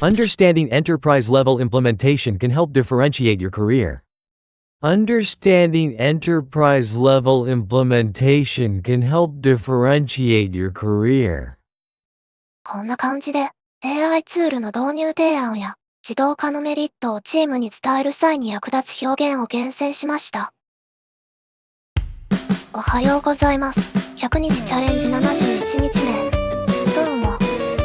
Understanding enterprise-level implementation can help differentiate your career. Understanding enterprise-level implementation can help differentiate your career. こんな感じで AI ツールの導入提案や自動化のメリットをチームに伝える際に役立つ表現を厳選しました。おはようございます。100日チャレンジ71日目。どうも。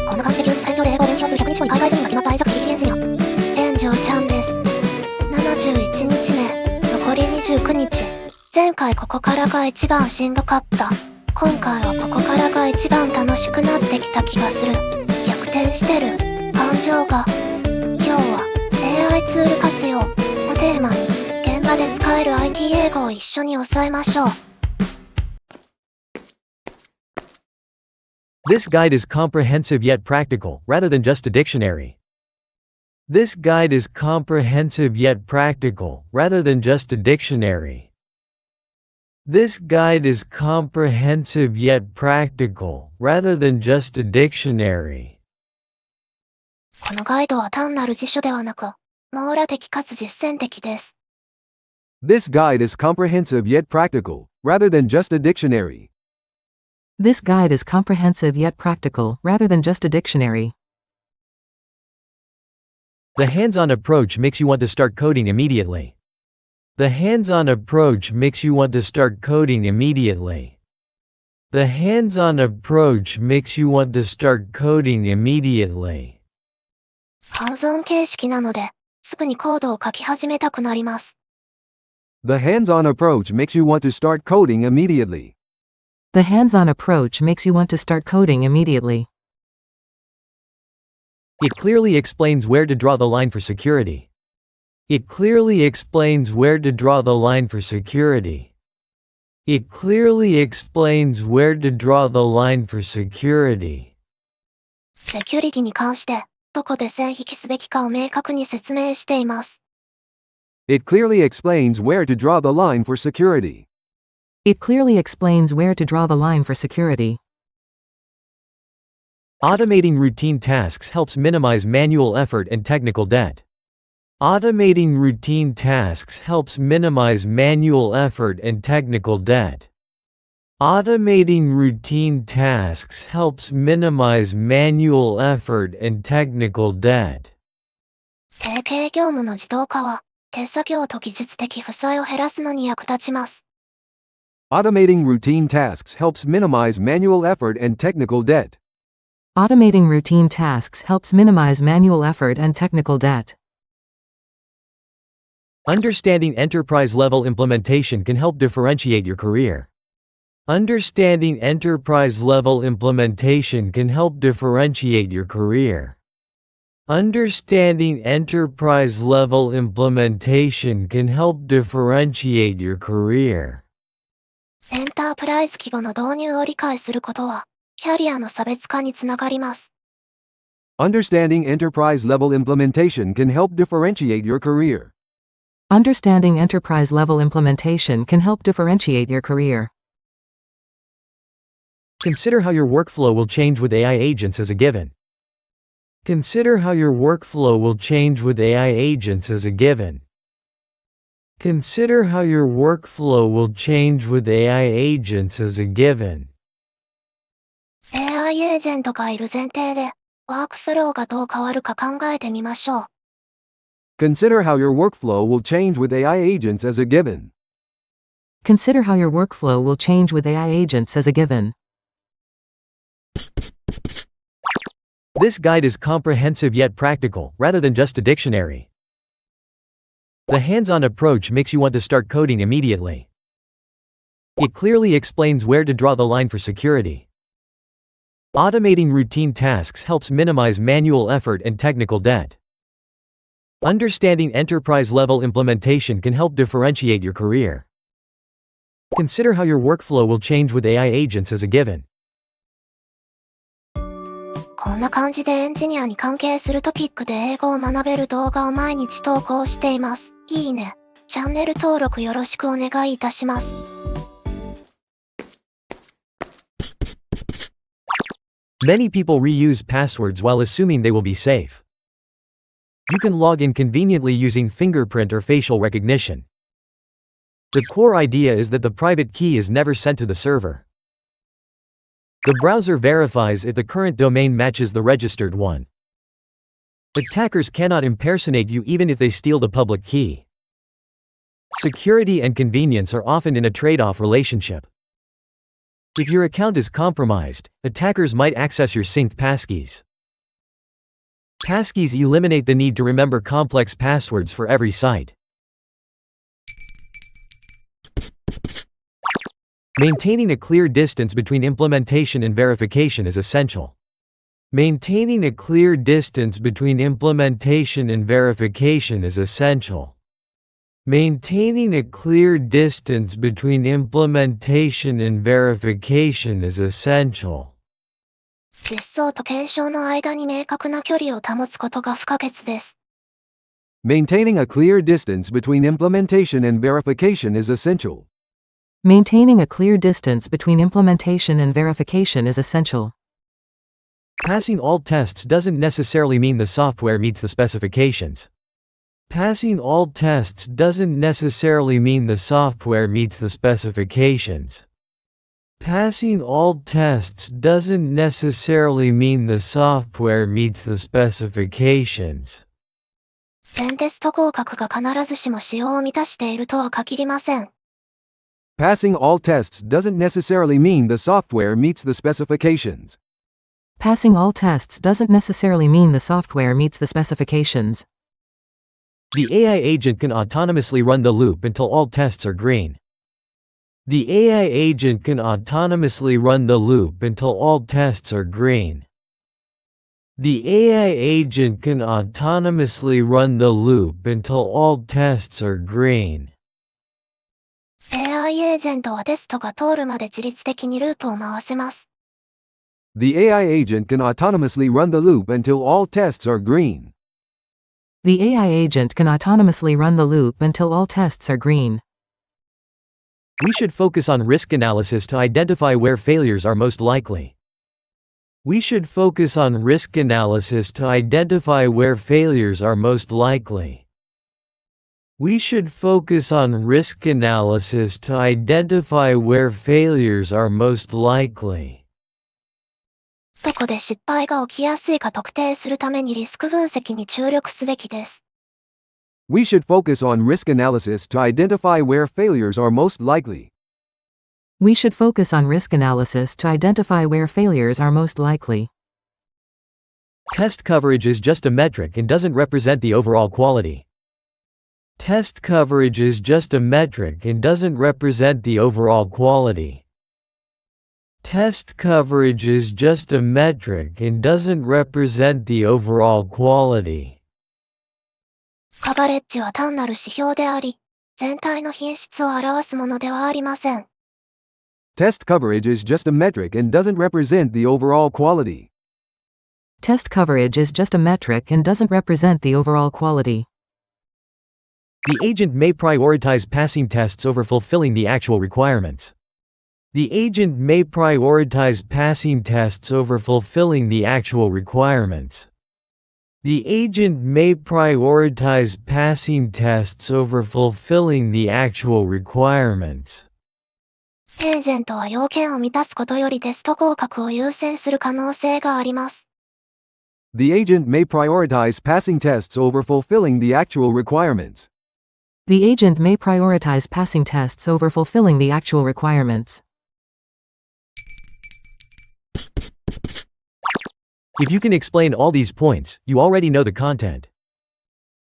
こんな感じで90歳以上で英語を勉強する100日後に海外赴任が決まった愛着ギリエンジニア。炎上ちゃんです。71日目。残り29日。前回ここからが一番しんどかった。今回はここからが一番楽しくなってきた気がする。逆転してる。感情が。今日は AI ツール活用をテーマに現場で使える IT 英語を一緒に押さえましょう。This guide is comprehensive yet practical, rather than just a dictionary. This guide is comprehensive yet practical, rather than just a dictionary. This guide is comprehensive yet practical, rather than just a dictionary. このガイドは単なる辞書ではなく、網羅的かつ実践的です。This guide is comprehensive yet practical, rather than just a dictionary. This guide is comprehensive yet practical, rather than just a dictionary. The hands-on approach makes you want to start coding immediately. The hands-on approach makes you want to start coding immediately. The hands-on approach makes you want to start coding immediately. ハンズオン形式なので、すぐにコードを書き始めたくなります。The hands-on approach makes you want to start coding immediately. The hands-on approach makes you want to start coding immediately. It clearly explains where to draw the line for security. It clearly explains where to draw the line for security. It clearly explains where to draw the line for security. セキュリティに関して、どこで線引きすべきかを明確に説明しています。It clearly explains where to draw the line for security. It clearly explains where to draw the line for security. Automating routine tasks helps minimize manual effort and technical debt. Automating routine tasks helps minimize manual effort and technical debt. Automating routine tasks helps minimize manual effort and technical debt. 定型業務の自動化は、手作業と技術的負債を減らすのに役立ちます。Automating routine tasks helps minimize manual effort and technical debt. Automating routine tasks helps minimize manual effort and technical debt. Understanding enterprise-level implementation can help differentiate your career. Understanding enterprise-level implementation can help differentiate your career. Understanding enterprise-level implementation can help differentiate your career. エンタープライズ規模の導入を理解することは、キャリアの差別化につながります。Understanding enterprise-level implementation can help differentiate your career. Understanding enterprise-level implementation can help differentiate your career. Consider how your workflow will change with AI agents as a given. Consider how your workflow will change with AI agents as a given. Consider how your workflow will change with AI agents as a given. AI エージェントがいる前提で、ワークフローがどう変わるか考えてみましょう。Consider how your workflow will change with AI agents as a given. Consider how your workflow will change with AI agents as a given. This guide is comprehensive yet practical, rather than just a dictionary. The hands-on approach makes you want to start coding immediately. It clearly explains where to draw the line for security. Automating routine tasks helps minimize manual effort and technical debt. Understanding enterprise-level implementation can help differentiate your career. Consider how your workflow will change with AI agents as a given. こんな感じでエンジニアに関係するトピックで英語を学べる動画を毎日投稿しています。いいね、チャンネル登録よろしくお願いいたします。Many people reuse passwords while assuming they will be safe. You can log in conveniently using fingerprint or facial recognition. The core idea is that the private key is never sent to the server. The browser verifies if the current domain matches the registered one. Attackers cannot impersonate you even if they steal the public key. Security and convenience are often in a trade-off relationship. If your account is compromised, attackers might access your synced passkeys. Passkeys eliminate the need to remember complex passwords for every site. Maintaining a clear distance between implementation and verification is essential. Maintaining a clear distance between implementation and verification is essential. Maintaining a clear distance between implementation and verification is essential. 実装と検証の間に明確な距離を保つことが不可欠です。Maintaining a clear distance between implementation and verification is essential. Maintaining a clear distance between implementation and verification is essential. Passing all tests doesn't necessarily mean the software meets the specifications. Passing all tests doesn't necessarily mean the software meets the specifications. Passing all tests doesn't necessarily mean the software meets the specifications. 全テスト合格が必ずしも仕様を満たしているとは限りません。Passing all tests doesn't necessarily mean the software meets the specifications. Passing all tests doesn't necessarily mean the software meets the specifications. The AI agent can autonomously run the loop until all tests are green. The AI agent can autonomously run the loop until all tests are green. The AI agent can autonomously run the loop until all tests are green. AI エージェントはテストが通るまで自律的にループを回せます。The AI agent can autonomously run the loop until all tests are green. The AI agent can autonomously run the loop until all tests are green. We should focus on risk analysis to identify where failures are most likely. We should focus on risk analysis to identify where failures are most likely. We should focus on risk analysis to identify where failures are most likely. どこで失敗が起きやすいか特定するためにリスク分析に注力すべきです。We should focus on risk analysis to identify where failures are most likely. We should focus on risk analysis to identify where failures are most likely. Test coverage is just a metric and doesn't represent the overall quality. Test coverage is just a metric and doesn't represent the overall quality. Test coverage is just a metric and doesn't represent the overall quality. カバレッジは単なる指標であり、全体の品質を表すものではありません。Test coverage is just a metric and doesn't represent the overall quality. Test coverage is just a metric and doesn't represent the overall quality. The agent may prioritize passing tests over fulfilling the actual requirements. The agent may prioritize passing tests over fulfilling the actual requirements. The agent may prioritize passing tests over fulfilling the actual requirements. エージェントは要件を満たすことよりテスト合格を優先する可能性があります。The agent may prioritize passing tests over fulfilling the actual requirements. The agent may prioritize passing tests over fulfilling the actual requirements. If you can explain all these points, you already know the content.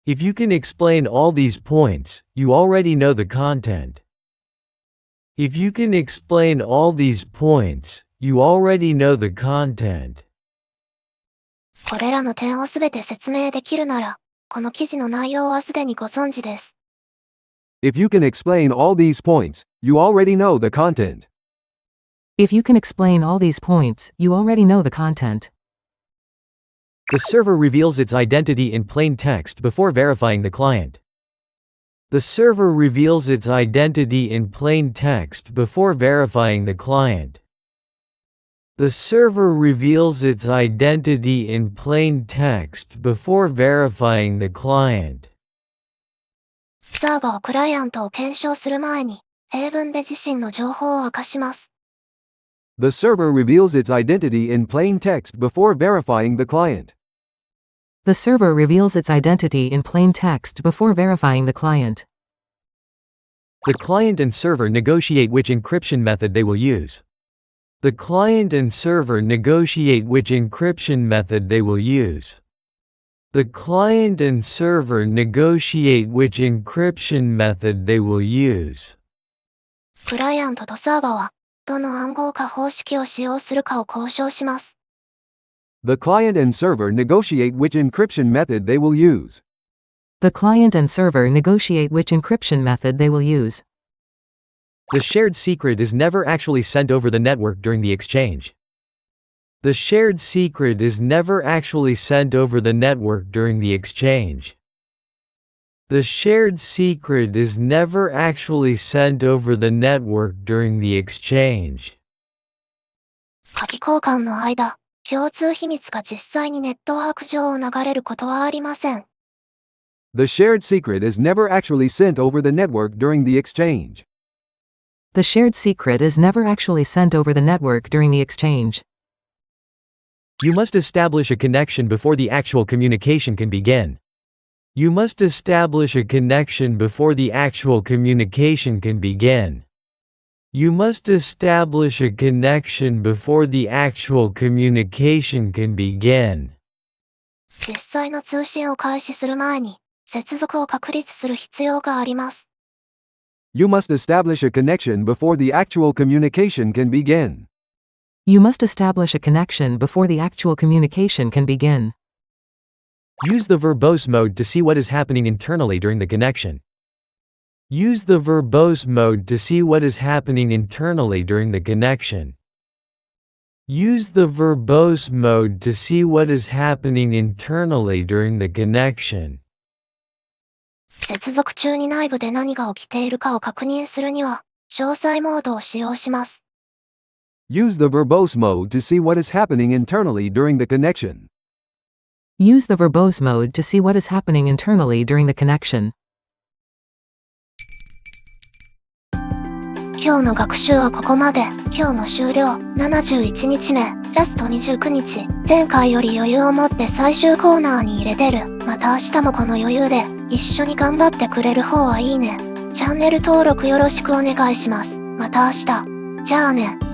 If you can explain all these points, you already know the content. If you can explain all these points, you already know the content. これらの点をすべて説明できるなら、この記事の内容はすでにご存知です。If you can explain all these points, you already know the content. If you can explain all these points, you already know the content. The server reveals its identity in plain text before verifying the client. The server reveals its identity in plain text before verifying the client. The server reveals its identity in plain text before verifying the client. サーバーはクライアントを検証する前に、英文で自身の情報を明かします。The server reveals its identity in plain text before verifying the client. The server reveals its identity in plain text before verifying the client. The client and server negotiate which encryption method they will use. The client and server negotiate which encryption method they will use. The client and server negotiate which encryption method they will use. クライアントとサーバーは、どの暗号化方式を使用するかを交渉します。The client and server negotiate which encryption method they will use. The client and server negotiate which encryption method they will use. The shared secret is never actually sent over the network during the exchange. The shared secret is never actually sent over the network during the exchange. The shared secret is never actually sent over the network during the exchange. 書き交換の間、共通秘密が実際にネットワーク上を流れることはありません。The shared secret is never actually sent over the network during the exchange. The shared secret is never actually sent over the network during the exchange. You must establish a connection before the actual communication can begin. You must establish a connection before the actual communication can begin. You must establish a connection before the actual communication can begin. 実際の通信を開始する前に、接続を確立する必要があります。You must establish a connection before the actual communication can begin. You must establish a connection before the actual communication can begin. Use the verbose mode to see what is happening internally during the connection. Use the verbose mode to see what is happening internally during the connection. Use the verbose mode to see what is happening internally during the connection. 接続中に内部で何が起きているかを確認するには、詳細モードを使用します。Use the verbose mode to see what is happening internally during the connection. Use the verbose mode to see what is happening internally during the connection. 今日の学習はここまで。今日も終了。71日目。ラスト29日。前回より余裕を持って最終コーナーに入れてる。また明日もこの余裕で、一緒に頑張ってくれる方はいいね。チャンネル登録よろしくお願いします。また明日。じゃあね。